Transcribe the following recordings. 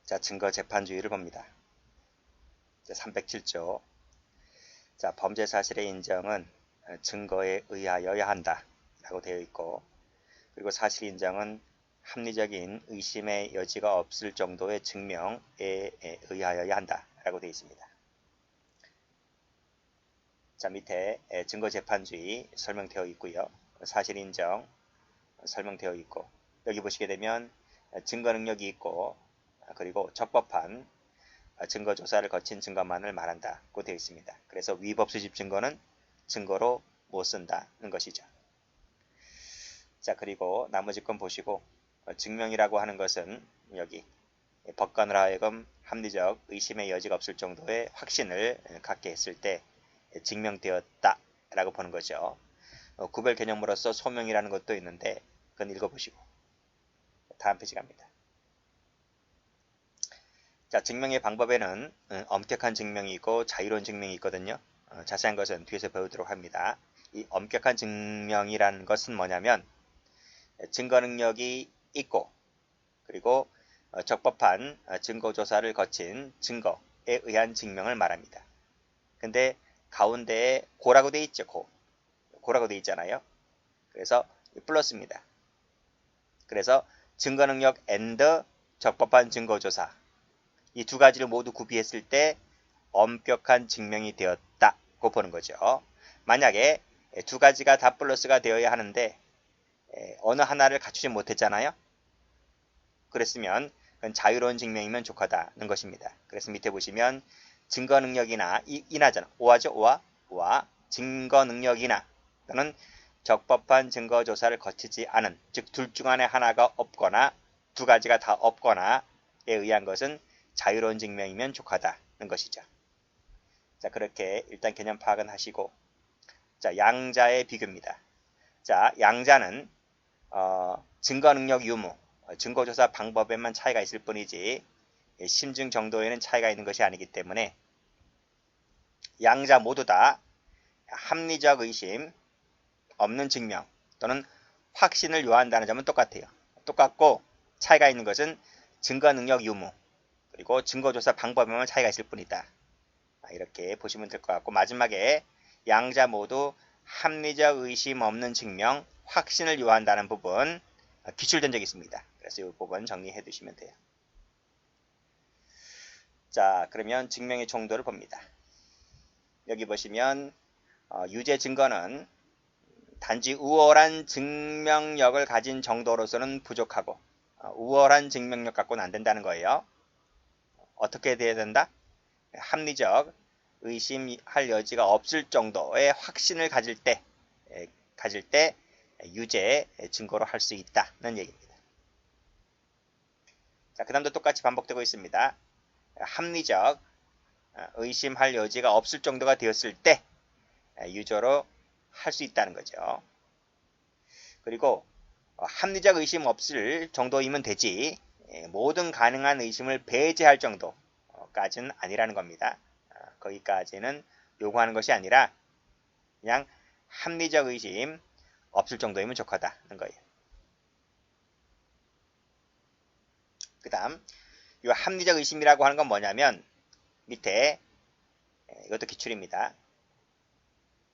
자, 증거재판주의를 봅니다. 자, 307조. 자, 범죄 사실의 인정은 증거에 의하여야 한다 라고 되어 있고, 그리고 사실 인정은 합리적인 의심의 여지가 없을 정도의 증명에 의하여야 한다 라고 되어 있습니다. 자, 밑에 증거재판주의 설명되어 있고요. 사실 인정 설명되어 있고, 여기 보시게 되면 증거 능력이 있고, 그리고 적법한 증거조사를 거친 증거만을 말한다고 되어 있습니다. 그래서 위법수집 증거는 증거로 못 쓴다는 것이죠. 자, 그리고 나머지 건 보시고, 증명이라고 하는 것은 여기 법관으로 하여금 합리적 의심의 여지가 없을 정도의 확신을 갖게 했을 때 증명되었다 라고 보는 거죠. 구별 개념으로서 소명이라는 것도 있는데 그건 읽어보시고 다음 페이지 갑니다. 자, 증명의 방법에는 엄격한 증명이 있고 자유로운 증명이 있거든요. 자세한 것은 뒤에서 배우도록 합니다. 이 엄격한 증명이라는 것은 뭐냐면 증거 능력이 있고, 그리고 적법한 증거조사를 거친 증거에 의한 증명을 말합니다. 근데 가운데에 고라고 되어 있죠. 고라고 되어 있잖아요. 그래서 플러스입니다. 그래서 증거 능력 and 적법한 증거조사, 이 두 가지를 모두 구비했을 때 엄격한 증명이 되었다고 보는 거죠. 만약에 두 가지가 다 플러스가 되어야 하는데 어느 하나를 갖추지 못했잖아요. 그랬으면 그건 자유로운 증명이면 족하다는 것입니다. 그래서 밑에 보시면 증거 능력이나 이나잖아. 오하죠. 오와 증거 능력이나 또는 적법한 증거 조사를 거치지 않은, 즉 둘 중 안에 하나가 없거나 두 가지가 다 없거나에 의한 것은 자유로운 증명이면 족하다는 것이죠. 자, 그렇게 일단 개념 파악은 하시고, 자, 양자의 비교입니다. 자, 양자는 증거 능력 유무, 증거조사 방법에만 차이가 있을 뿐이지 심증 정도에는 차이가 있는 것이 아니기 때문에 양자 모두 다 합리적 의심 없는 증명 또는 확신을 요한다는 점은 똑같아요. 똑같고 차이가 있는 것은 증거 능력 유무 그리고 증거조사 방법에만 차이가 있을 뿐이다. 이렇게 보시면 될 것 같고, 마지막에 양자 모두 합리적 의심 없는 증명, 확신을 요한다는 부분 기출된 적이 있습니다. 그래서 이 부분 정리해 두시면 돼요. 자, 그러면 증명의 정도를 봅니다. 여기 보시면 유죄 증거는 단지 우월한 증명력을 가진 정도로서는 부족하고, 우월한 증명력 갖고는 안 된다는 거예요. 어떻게 돼야 된다? 합리적 의심할 여지가 없을 정도의 확신을 가질 때 유죄 증거로 할 수 있다는 얘기입니다. 자, 그 다음도 똑같이 반복되고 있습니다. 합리적 의심할 여지가 없을 정도가 되었을 때 유죄로 할 수 있다는 거죠. 그리고 합리적 의심 없을 정도이면 되지 모든 가능한 의심을 배제할 정도까지는 아니라는 겁니다. 거기까지는 요구하는 것이 아니라 그냥 합리적 의심 없을 정도이면 족하다는 거예요. 그 다음 이 합리적 의심이라고 하는 건 뭐냐면 밑에 이것도 기출입니다.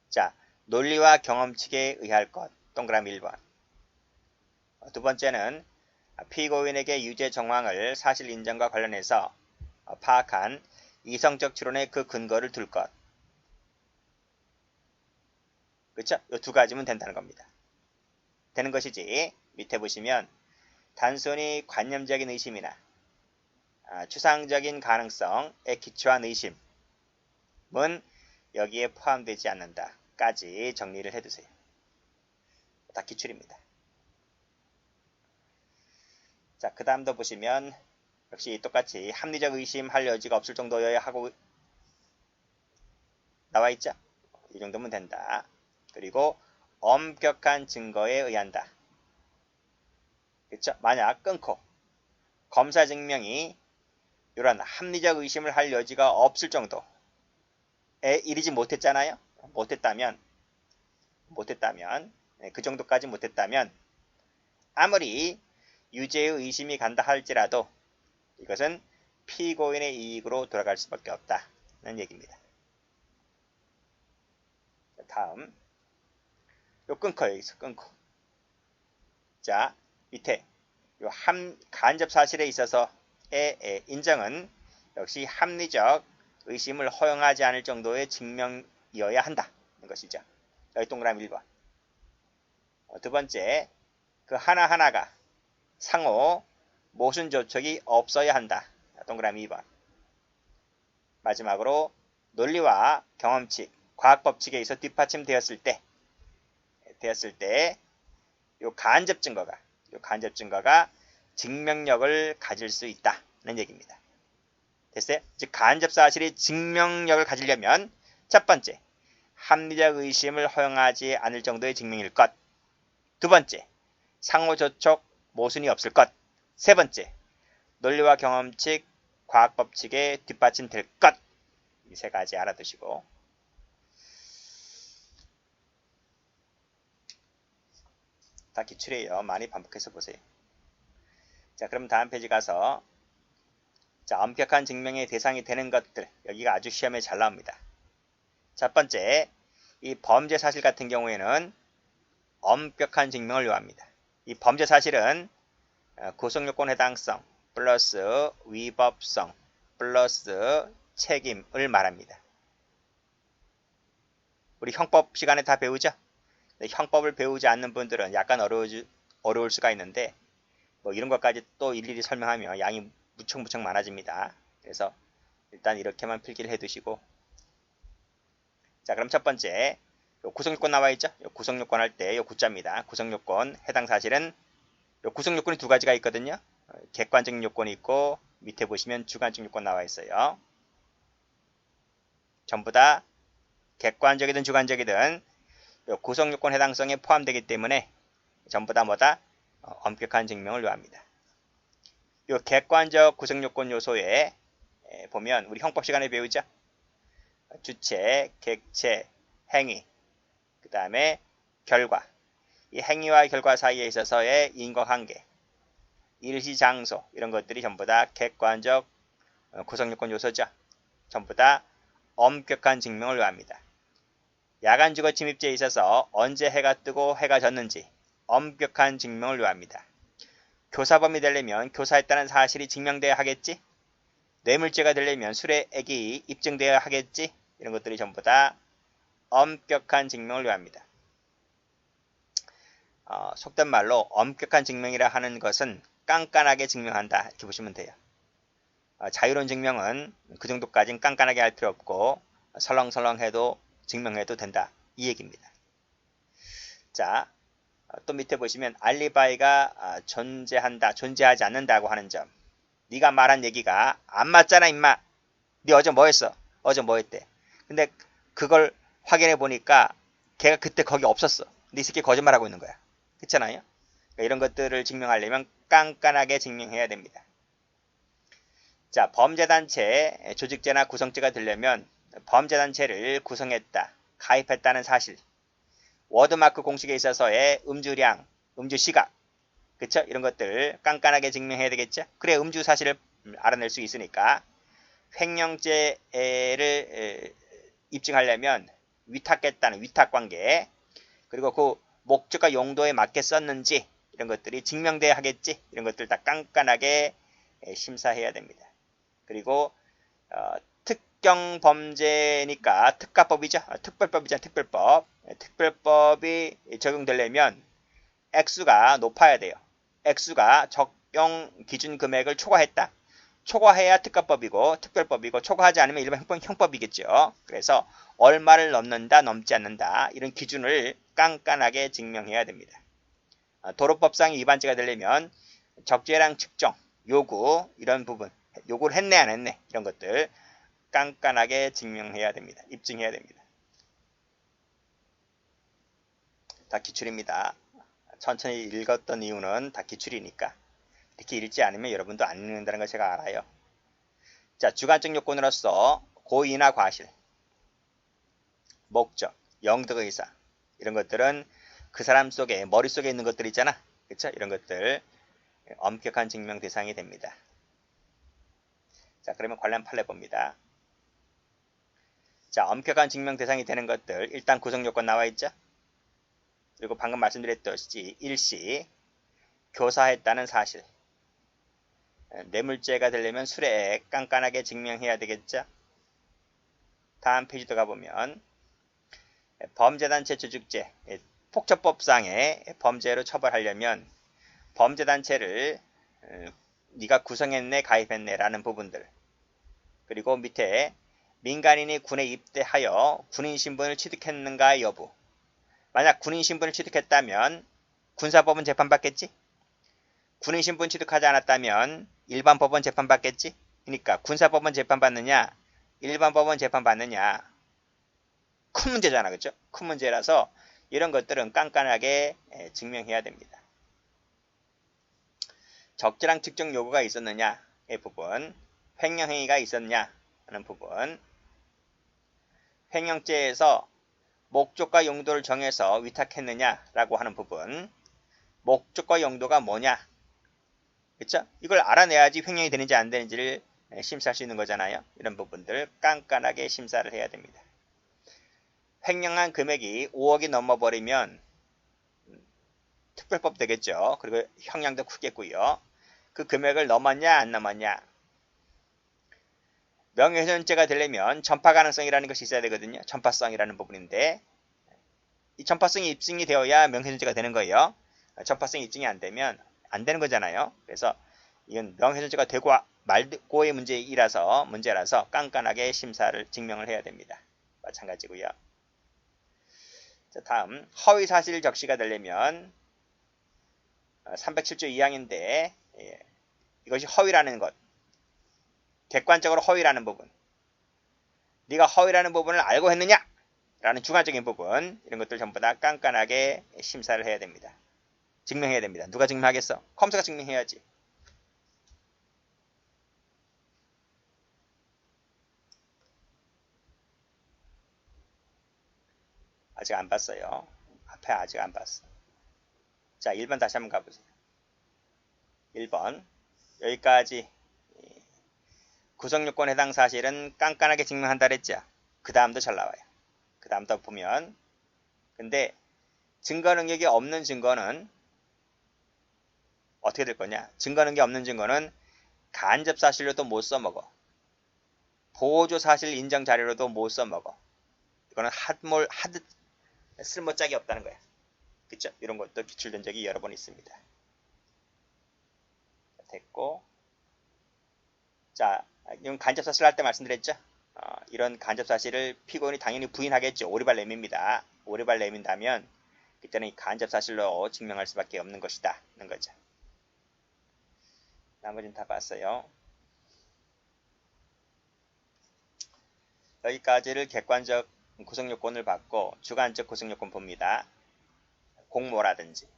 자, 논리와 경험칙에 의할 것 동그라미 1번. 두 번째는 피고인에게 유죄 정황을 사실 인정과 관련해서 파악한 이성적 추론에 그 근거를 둘 것. 그렇죠? 이 두 가지면 된다는 겁니다. 되는 것이지 밑에 보시면 단순히 관념적인 의심이나 추상적인 가능성에 기초한 의심은 여기에 포함되지 않는다까지 정리를 해두세요. 다 기출입니다. 자, 그 다음도 보시면 역시 똑같이 합리적 의심할 여지가 없을 정도여야 하고 나와있죠? 이 정도면 된다. 그리고 엄격한 증거에 의한다. 그렇죠? 만약 끊고 검사 증명이 이런 합리적 의심을 할 여지가 없을 정도에 이르지 못했잖아요. 못했다면 그 정도까지 못했다면 아무리 유죄의 의심이 간다 할지라도 이것은 피고인의 이익으로 돌아갈 수밖에 없다는 얘기입니다. 다음 요 끊고 여기서 끊고. 자, 밑에 요 간접 사실에 있어서의 인정은 역시 합리적 의심을 허용하지 않을 정도의 증명이어야 한다는 것이죠. 여기 동그라미 1번. 두 번째, 그 하나하나가 상호 모순 조촉이 없어야 한다. 동그라미 2번. 마지막으로 논리와 경험칙, 과학 법칙에 의해서 뒷받침되었을 때 요 간접 증거가 증명력을 가질 수 있다는 얘기입니다. 됐어요? 즉 간접 사실이 증명력을 가지려면 첫 번째, 합리적 의심을 허용하지 않을 정도의 증명일 것. 두 번째, 상호 조촉 모순이 없을 것. 세 번째, 논리와 경험칙, 과학 법칙에 뒷받침될 것. 이 세 가지 알아두시고. 다 기출이에요. 많이 반복해서 보세요. 자, 그럼 다음 페이지 가서 자, 엄격한 증명의 대상이 되는 것들. 여기가 아주 시험에 잘 나옵니다. 첫 번째, 이 범죄 사실 같은 경우에는 엄격한 증명을 요합니다. 이 범죄 사실은 구성요건 해당성 플러스 위법성 플러스 책임을 말합니다. 우리 형법 시간에 다 배우죠? 형법을 배우지 않는 분들은 약간 어려울 수가 있는데 뭐 이런 것까지 또 일일이 설명하면 양이 무척 많아집니다. 그래서 일단 이렇게만 필기를 해두시고. 자, 그럼 첫 번째 요 구성요건 나와 있죠? 요 구성요건 할 때 요 구자입니다. 구성요건 해당 사실은 요 구성요건이 두 가지가 있거든요. 객관적 요건이 있고 밑에 보시면 주관적 요건 나와 있어요. 전부 다 객관적이든 주관적이든 요 구성요건 해당성에 포함되기 때문에 전부 다 뭐다? 엄격한 증명을 요합니다. 요 객관적 구성요건 요소에 보면 우리 형법 시간에 배우죠? 주체, 객체, 행위, 그 다음에 결과. 이 행위와 결과 사이에 있어서의 인과관계, 일시, 장소 이런 것들이 전부 다 객관적 구성요건 요소죠. 전부 다 엄격한 증명을 요합니다. 야간 주거 침입지에 있어서 언제 해가 뜨고 해가 졌는지 엄격한 증명을 요합니다. 교사범이 되려면 교사했다는 사실이 증명돼야 하겠지? 뇌물죄가 되려면 수뢰액이 입증돼야 하겠지? 이런 것들이 전부 다 엄격한 증명을 요합니다. 속된 말로 엄격한 증명이라 하는 것은 깐깐하게 증명한다 이렇게 보시면 돼요. 자유로운 증명은 그 정도까지는 깐깐하게 할 필요 없고 설렁설렁해도 증명해도 된다 이 얘기입니다. 자, 또 밑에 보시면 알리바이가 존재하지 않는다고 하는 점. 네가 말한 얘기가 안 맞잖아 임마. 네 어제 뭐 했어? 어제 뭐 했대? 근데 그걸 확인해 보니까 걔가 그때 거기 없었어. 네 새끼 거짓말하고 있는 거야. 그렇잖아요? 그러니까 이런 것들을 증명하려면 깐깐하게 증명해야 됩니다. 자, 범죄단체 조직죄나 구성죄가 되려면 범죄단체를 구성했다, 가입했다는 사실, 워드마크 공식에 있어서의 음주량, 음주시각, 그쵸? 이런 것들 깐깐하게 증명해야 되겠죠? 그래 음주 사실을 알아낼 수 있으니까. 횡령죄를 입증하려면 위탁했다는 위탁관계, 그리고 그 목적과 용도에 맞게 썼는지 이런 것들이 증명돼야 하겠지? 이런 것들 다 깐깐하게 심사해야 됩니다. 그리고 특경 범죄니까 특가법이죠. 특별법이죠. 특별법. 특별법이 적용되려면 액수가 높아야 돼요. 액수가 적용 기준 금액을 초과했다. 초과해야 특가법이고 특별법이고 초과하지 않으면 일반 형법이겠죠. 그래서 얼마를 넘는다, 넘지 않는다 이런 기준을 깐깐하게 증명해야 됩니다. 도로법상 위반죄가 되려면 적재량 측정, 요구 이런 부분, 요구를 했네 안 했네 이런 것들 깐깐하게 증명해야 됩니다. 입증해야 됩니다. 다 기출입니다. 천천히 읽었던 이유는 다 기출이니까. 이렇게 읽지 않으면 여러분도 안 읽는다는 걸 제가 알아요. 자, 주관적 요건으로서 고의나 과실, 목적, 영득의사 이런 것들은 그 사람 속에 머릿속에 있는 것들 있잖아. 그렇죠? 이런 것들 엄격한 증명 대상이 됩니다. 자, 그러면 관련 판례 봅니다. 자, 엄격한 증명 대상이 되는 것들 일단 구성 요건 나와 있죠. 그리고 방금 말씀드렸듯이 일시 교사했다는 사실. 뇌물죄가 되려면 수뢰액 깐깐하게 증명해야 되겠죠. 다음 페이지도 가보면 범죄단체 조직죄, 폭처법상의 범죄로 처벌하려면 범죄단체를 네가 구성했네 가입했네 라는 부분들, 그리고 밑에 민간인이 군에 입대하여 군인 신분을 취득했는가의 여부. 만약 군인 신분을 취득했다면 군사법원 재판받겠지? 군인 신분 취득하지 않았다면 일반 법원 재판받겠지? 그러니까 군사법원 재판받느냐 일반 법원 재판받느냐 큰 문제잖아, 그렇죠? 큰 문제라서 이런 것들은 깐깐하게 증명해야 됩니다. 적절한 측정 요구가 있었느냐의 부분, 횡령행위가 있었냐 하는 부분, 횡령죄에서 목적과 용도를 정해서 위탁했느냐라고 하는 부분, 목적과 용도가 뭐냐, 그쵸? 이걸 알아내야지 횡령이 되는지 안 되는지를 심사할 수 있는 거잖아요. 이런 부분들 깐깐하게 심사를 해야 됩니다. 횡령한 금액이 5억이 넘어버리면 특별법 되겠죠. 그리고 형량도 크겠고요. 그 금액을 넘었냐 안 넘었냐. 명예훼손죄가 되려면 전파 가능성이라는 것이 있어야 되거든요. 전파성이라는 부분인데 이 전파성이 입증이 되어야 명예훼손죄가 되는 거예요. 전파성이 입증이 안 되면 안 되는 거잖아요. 그래서 이건 명예훼손죄가 되고 말고의 문제라서 깐깐하게 심사를 증명을 해야 됩니다. 마찬가지고요. 자, 다음 허위사실 적시가 되려면 307조 2항인데 이것이 허위라는 것, 객관적으로 허위라는 부분, 네가 허위라는 부분을 알고 했느냐 라는 주관적인 부분, 이런 것들 전부 다 깐깐하게 심사를 해야 됩니다. 증명해야 됩니다. 누가 증명하겠어? 컴퓨터가 증명해야지. 아직 안 봤어요. 앞에 아직 안 봤어. 자, 1번 다시 한번 가보세요. 1번 여기까지 구성요건 해당 사실은 깐깐하게 증명한다 그랬죠. 그 다음도 잘 나와요. 그 다음도 보면 근데 증거 능력이 없는 증거는 어떻게 될 거냐. 증거 능력이 없는 증거는 간접 사실로도 못 써먹어. 보조 사실 인정 자료로도 못 써먹어. 이거는 하드 쓸모짝이 없다는 거야. 그쵸? 이런 것도 기출된 적이 여러 번 있습니다. 됐고, 자, 이건 간접 사실 할 때 말씀드렸죠. 이런 간접 사실을 피고인이 당연히 부인하겠죠. 오리발 내밉니다. 오리발 내민다면 그때는 이 간접 사실로 증명할 수밖에 없는 것이다 는 거죠. 나머지는 다 봤어요. 여기까지를 객관적 구성요건을 받고 주관적 구성요건 봅니다. 공모라든지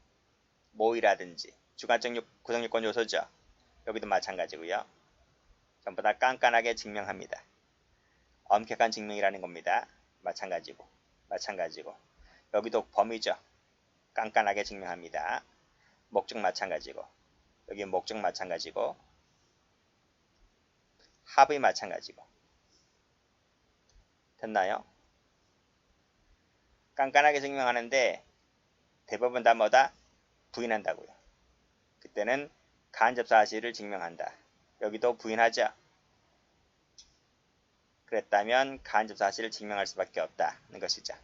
모의라든지 주관적 구성요건 요소죠. 여기도 마찬가지고요. 전부 다 깐깐하게 증명합니다. 엄격한 증명이라는 겁니다. 마찬가지고 여기도 범위죠. 깐깐하게 증명합니다. 목적 마찬가지고 여기 목적 마찬가지고 합의 마찬가지고. 됐나요? 깐깐하게 증명하는데 대부분 다 뭐다? 부인한다고요. 그때는 간접 사실을 증명한다. 여기도 부인하죠. 그랬다면 간접 사실을 증명할 수밖에 없다는 것이죠.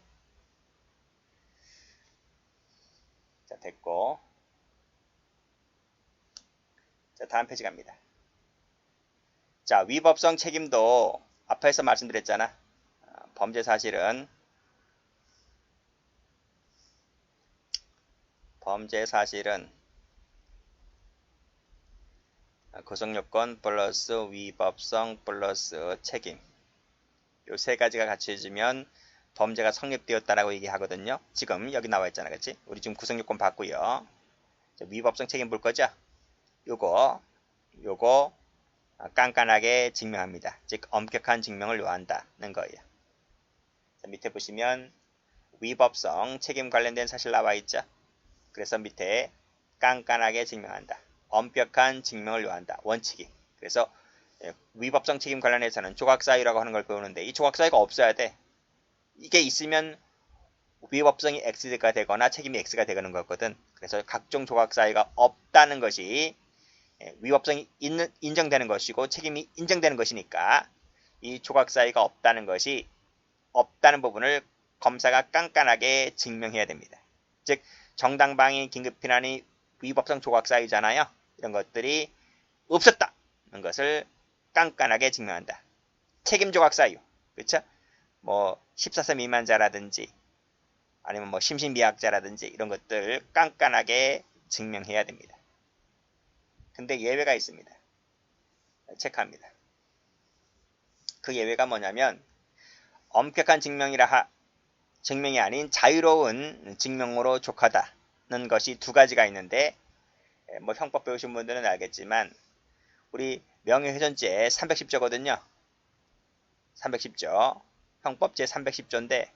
자, 됐고. 자, 다음 페이지 갑니다. 자, 위법성 책임도 앞에서 말씀드렸잖아. 범죄 사실은 구성요건 플러스 위법성 플러스 책임, 요 세 가지가 갖춰지면 범죄가 성립되었다라고 얘기하거든요. 지금 여기 나와 있잖아, 그렇지? 우리 지금 구성요건 봤고요. 위법성 책임 볼 거죠? 요거 깐깐하게 증명합니다. 즉 엄격한 증명을 요한다는 거예요. 자, 밑에 보시면 위법성 책임 관련된 사실 나와 있죠. 그래서 밑에 깐깐하게 증명한다. 엄격한 증명을 요한다. 원칙이. 그래서 위법성 책임 관련해서는 조각사유라고 하는 걸 배우는데 이 조각사유가 없어야 돼. 이게 있으면 위법성이 X가 되거나 책임이 X가 되는 거거든. 그래서 각종 조각사유가 없다는 것이 위법성이 인정되는 것이고 책임이 인정되는 것이니까 이 조각사유가 없다는 것이 없다는 부분을 검사가 깐깐하게 증명해야 됩니다. 즉 정당방위 긴급피난이 위법성 조각사유잖아요. 이런 것들이 없었다는 것을 깐깐하게 증명한다. 책임 조각사유, 그렇죠? 뭐 14세 미만자라든지 아니면 뭐 심신미약자라든지 이런 것들 깐깐하게 증명해야 됩니다. 근데 예외가 있습니다. 체크합니다. 그 예외가 뭐냐면 엄격한 증명이 아닌 자유로운 증명으로 족하다는 것이 두 가지가 있는데 뭐 형법 배우신 분들은 알겠지만 우리 명예훼손죄 310조거든요. 310조. 형법 제 310조인데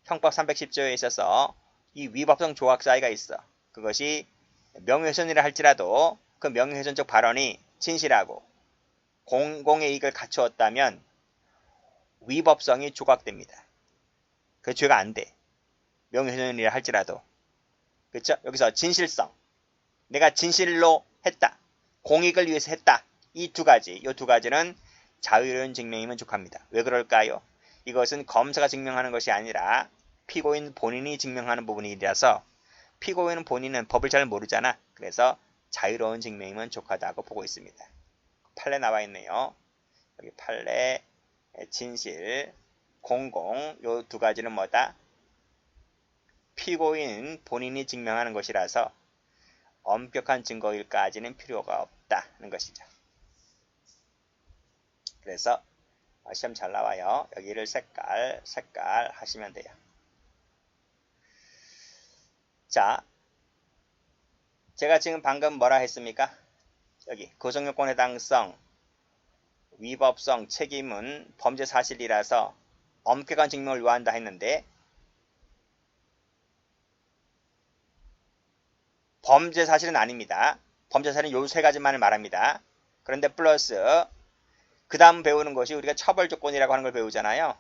형법 310조에 있어서 이 위법성 조각사유가 있어. 그것이 명예훼손이라 할지라도 그 명예훼손적 발언이 진실하고 공공의 이익을 갖추었다면 위법성이 조각됩니다. 그 죄가 안 돼. 명예훼손이라 할지라도. 그렇죠? 여기서 진실성. 내가 진실로 했다. 공익을 위해서 했다. 이 두 가지는 자유로운 증명이면 족합니다. 왜 그럴까요? 이것은 검사가 증명하는 것이 아니라 피고인 본인이 증명하는 부분이라서 피고인 본인은 법을 잘 모르잖아. 그래서 자유로운 증명이면 족하다고 보고 있습니다. 판례 나와 있네요. 여기 판례, 진실, 공공 요 두 가지는 뭐다? 피고인 본인이 증명하는 것이라서 엄격한 증거일까지는 필요가 없다는 것이죠. 그래서 시험 잘 나와요. 여기를 색깔 하시면 돼요. 자, 제가 지금 방금 뭐라 했습니까? 여기 구성요건 해당성, 위법성, 책임은 범죄 사실이라서 엄격한 증명을 요한다 했는데 범죄 사실은 아닙니다. 범죄 사실은 요 세 가지만을 말합니다. 그런데 플러스 그 다음 배우는 것이 우리가 처벌 조건이라고 하는 걸 배우잖아요.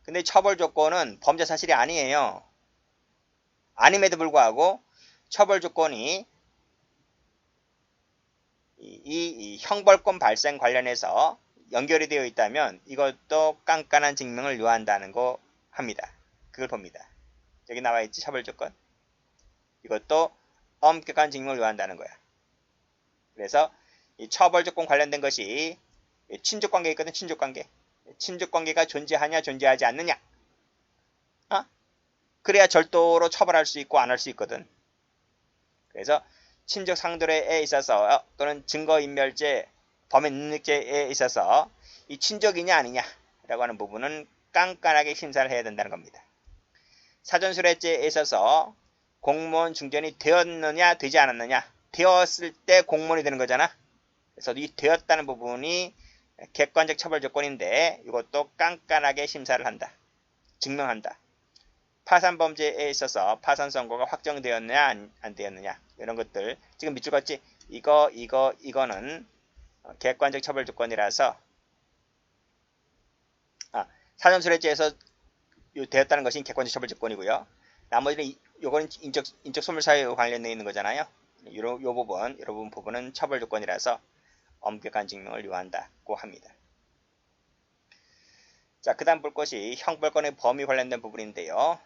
근데 처벌 조건은 범죄 사실이 아니에요. 아님에도 불구하고 처벌 조건이 이 형벌권 발생 관련해서 연결이 되어 있다면 이것도 깐깐한 증명을 요한다는 거 합니다. 그걸 봅니다. 여기 나와 있지, 처벌 조건. 이것도 엄격한 증명을 요한다는 거야. 그래서 이 처벌 조건 관련된 것이 친족관계 있거든. 친족관계가 존재하냐 존재하지 않느냐. 그래야 절도로 처벌할 수 있고 안 할 수 있거든. 그래서 친족 상도례에 있어서 또는 증거인멸죄, 범행능력죄에 있어서 이 친족이냐 아니냐 라고 하는 부분은 깐깐하게 심사를 해야 된다는 겁니다. 사전수뢰죄에 있어서 공무원 중전이 되었느냐 되지 않았느냐, 되었을 때 공무원이 되는 거잖아. 그래서 이 되었다는 부분이 객관적 처벌 조건인데 이것도 깐깐하게 심사를 한다. 증명한다. 파산범죄에 있어서 파산선고가 확정되었느냐 안 되었느냐 이런 것들 지금 밑줄 걷지. 이거는 객관적 처벌 조건이라서 사전수뢰죄에서 되었다는 것이 객관적 처벌 조건이고요. 나머지는 요거는 인적 소멸사유와 관련되어 있는 거잖아요. 요 부분은 처벌 조건이라서 엄격한 증명을 요한다고 합니다. 자, 그 다음 볼 것이 형벌권의 범위 관련된 부분인데요.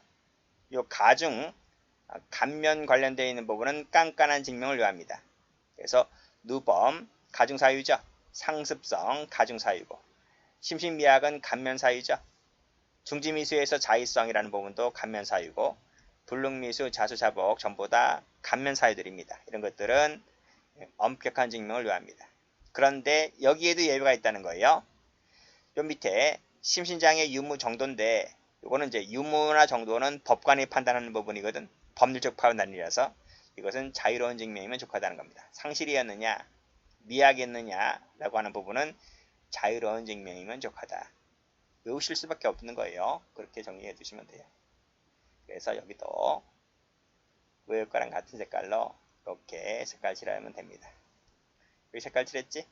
요 가중, 감면 관련되어 있는 부분은 깐깐한 증명을 요합니다. 그래서 누범, 가중사유죠. 상습성, 가중사유고. 심신미약은 감면사유죠. 중지미수에서 자의성이라는 부분도 감면사유고, 불능미수, 자수자복 전부 다 감면사유들입니다. 이런 것들은 엄격한 증명을 요합니다. 그런데 여기에도 예외가 있다는 거예요. 요 밑에 심신장애 유무 정도인데 이거는 이제 유무나 정도는 법관이 판단하는 부분이거든. 법률적 판단이라서 이것은 자유로운 증명이면 족하다는 겁니다. 상실이었느냐 미약이었느냐 라고 하는 부분은 자유로운 증명이면 족하다. 외우실 수밖에 없는 거예요. 그렇게 정리해 두시면 돼요. 그래서 여기도 외울 거랑 같은 색깔로 이렇게 색깔 칠하면 됩니다. 여기 색깔 칠했지?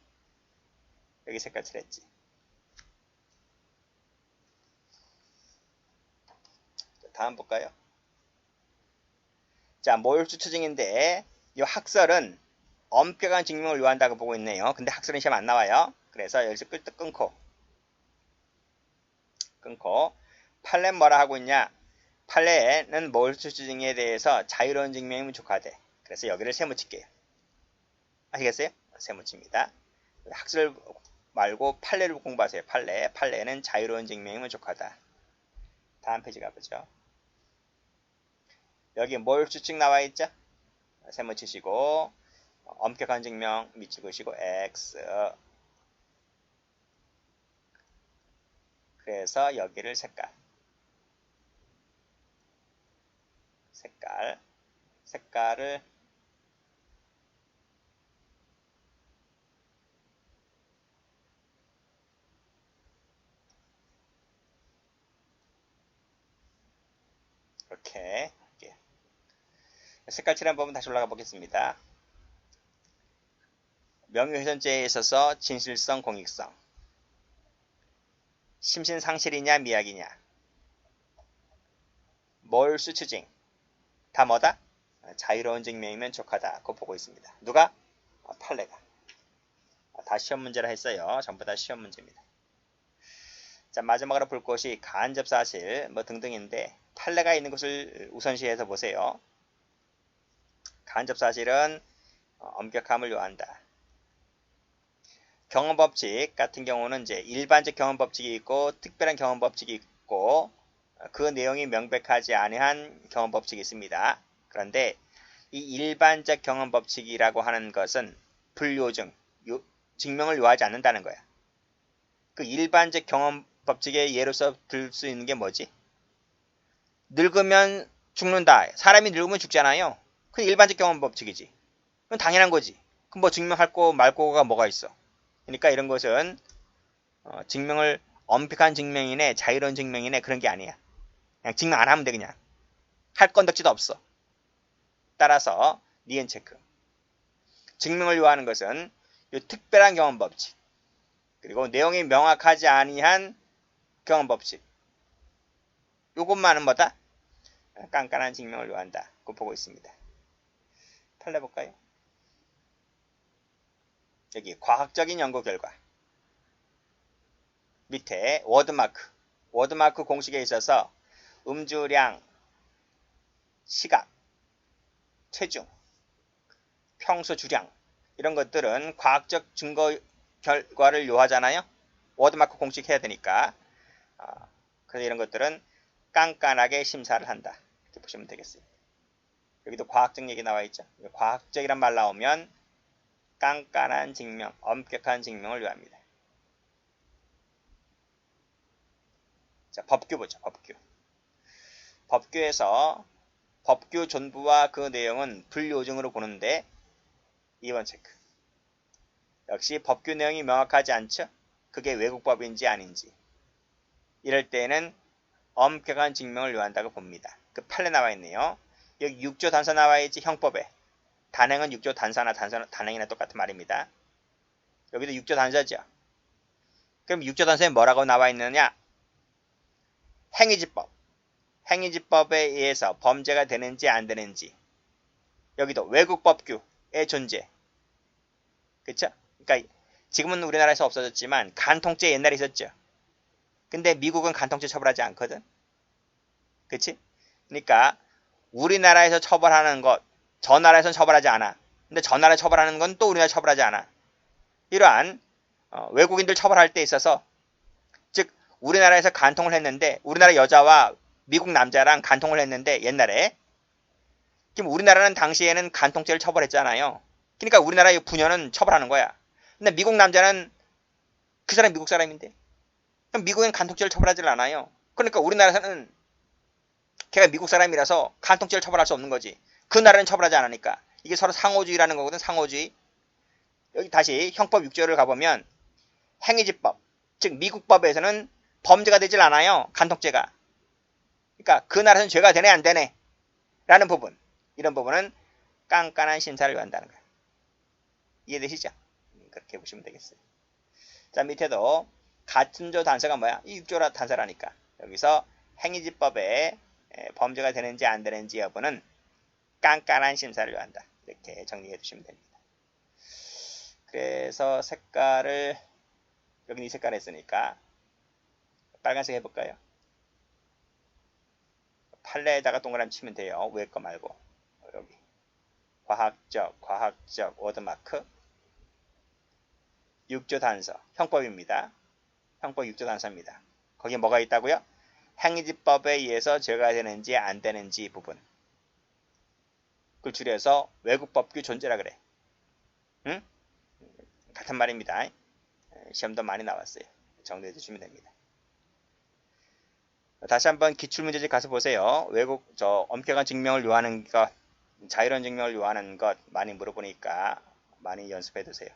여기 색깔 칠했지. 다음 볼까요? 자, 모율수 추징인데 이 학설은 엄격한 증명을 요한다고 보고 있네요. 근데 학설은 시험 안 나와요. 그래서 여기서 끌떡 끊고 판례는 뭐라 하고 있냐? 판례는 모율수 추징에 대해서 자유로운 증명이 부족하대. 그래서 여기를 세모칠게요. 아시겠어요? 세모칩니다. 학설 말고 판례를 공부하세요. 판례는 자유로운 증명이 부족하다. 다음 페이지 가보죠. 여기 모율수 측 나와 있죠? 세모 치시고 엄격한 증명 밑줄 그으시고 X. 그래서 여기를 색깔을 이렇게 할게요. 색깔 칠한 부분 다시 올라가 보겠습니다. 명예훼손죄에 있어서 진실성, 공익성. 심신상실이냐 미약이냐. 모율수 추징. 다 뭐다? 자유로운 증명이면 족하다. 그거 보고 있습니다. 누가? 판례가. 다 시험 문제라 했어요. 전부 다 시험 문제입니다. 자, 마지막으로 볼 것이 간접사실 뭐 등등인데 판례가 있는 것을 우선시해서 보세요. 간접사실은 엄격함을 요한다. 경험법칙 같은 경우는 이제 일반적 경험법칙이 있고 특별한 경험법칙이 있고 그 내용이 명백하지 아니한 경험법칙이 있습니다. 그런데 이 일반적 경험법칙이라고 하는 것은 불요증, 증명을 요하지 않는다는 거야. 그 일반적 경험법칙의 예로서 들 수 있는 게 뭐지? 늙으면 죽는다. 사람이 늙으면 죽잖아요. 그게 일반적 경험법칙이지. 그건 당연한 거지. 그럼 뭐 증명할 거 말고가 뭐가 있어? 그러니까 이런 것은 증명을 엄격한 증명이네, 자유로운 증명이네 그런 게 아니야. 그냥 증명 안 하면 돼 그냥. 할 건덕지도 없어. 따라서 니은 체크. 증명을 요하는 것은 이 특별한 경험법칙 그리고 내용이 명확하지 아니한 경험법칙 요것만은 뭐다? 깐깐한 증명을 요한다. 그거 보고 있습니다. 판례 볼까요? 여기 과학적인 연구 결과 밑에 워드마크 공식에 있어서 음주량, 시각, 체중, 평소 주량 이런 것들은 과학적 증거 결과를 요하잖아요. 워드마크 공식 해야 되니까 그래서 이런 것들은 깐깐하게 심사를 한다. 이렇게 보시면 되겠어요. 여기도 과학적 얘기 나와 있죠. 과학적이란 말 나오면 깐깐한 증명, 엄격한 증명을 요합니다. 자, 법규 보죠. 법규에서 법규 존부와 그 내용은 불요증으로 보는데 2번 체크. 역시 법규 내용이 명확하지 않죠? 그게 외국법인지 아닌지. 이럴 때는 엄격한 증명을 요한다고 봅니다. 그 판례 나와 있네요. 여기 6조 단서 나와 있지 형법에. 단행은 6조 단서나 단행이나 똑같은 말입니다. 여기도 6조 단서죠. 그럼 6조 단서에 뭐라고 나와 있느냐? 행위지법. 행위지법에 의해서 범죄가 되는지 안 되는지. 여기도 외국법규의 존재. 그쵸? 그러니까 지금은 우리나라에서 없어졌지만 간통죄 옛날에 있었죠. 근데 미국은 간통죄 처벌하지 않거든. 그치? 그러니까 우리나라에서 처벌하는 것, 저 나라에서는 처벌하지 않아. 근데 저 나라에 처벌하는 건 또 우리나라에 처벌하지 않아. 이러한 외국인들 처벌할 때 있어서 즉 우리나라에서 간통을 했는데 우리나라 여자와 미국 남자랑 간통을 했는데 옛날에 그럼 우리나라는 당시에는 간통죄를 처벌했잖아요. 그러니까 우리나라의 부녀는 처벌하는 거야. 근데 미국 남자는 그 사람 미국 사람인데 그럼 미국은 간통죄를 처벌하지 않아요. 그러니까 우리나라에서는 걔가 미국 사람이라서 간통죄를 처벌할 수 없는 거지. 그 나라는 처벌하지 않으니까. 이게 서로 상호주의라는 거거든. 상호주의. 여기 다시 형법 6조를 가보면 행위지법, 즉 미국법에서는 범죄가 되질 않아요. 간통죄가. 그러니까 그 나라에서는 죄가 되네 안 되네 라는 부분. 이런 부분은 깐깐한 심사를 요한다는 거예요. 이해되시죠? 그렇게 보시면 되겠어요. 자, 밑에도 같은 조 단서가 뭐야? 이 6조 단서라니까. 여기서 행위지법에 범죄가 되는지 안 되는지 여부는 깐깐한 심사를 요한다. 이렇게 정리해 주시면 됩니다. 그래서 색깔을 여기 이 색깔 했으니까 빨간색 해볼까요? 판례에다가 동그라미 치면 돼요. 위에 거 말고 여기 과학적 워드마크 6조 단서 형법입니다. 형법 6조 단서입니다. 거기에 뭐가 있다고요? 행위지법에 의해서 죄가 되는지 안 되는지 부분. 그걸 줄여서 외국법규 존재라 그래. 응? 같은 말입니다. 시험도 많이 나왔어요. 정리해 주시면 됩니다. 다시 한번 기출문제집 가서 보세요. 엄격한 증명을 요하는 것, 자유로운 증명을 요하는 것 많이 물어보니까 많이 연습해 두세요.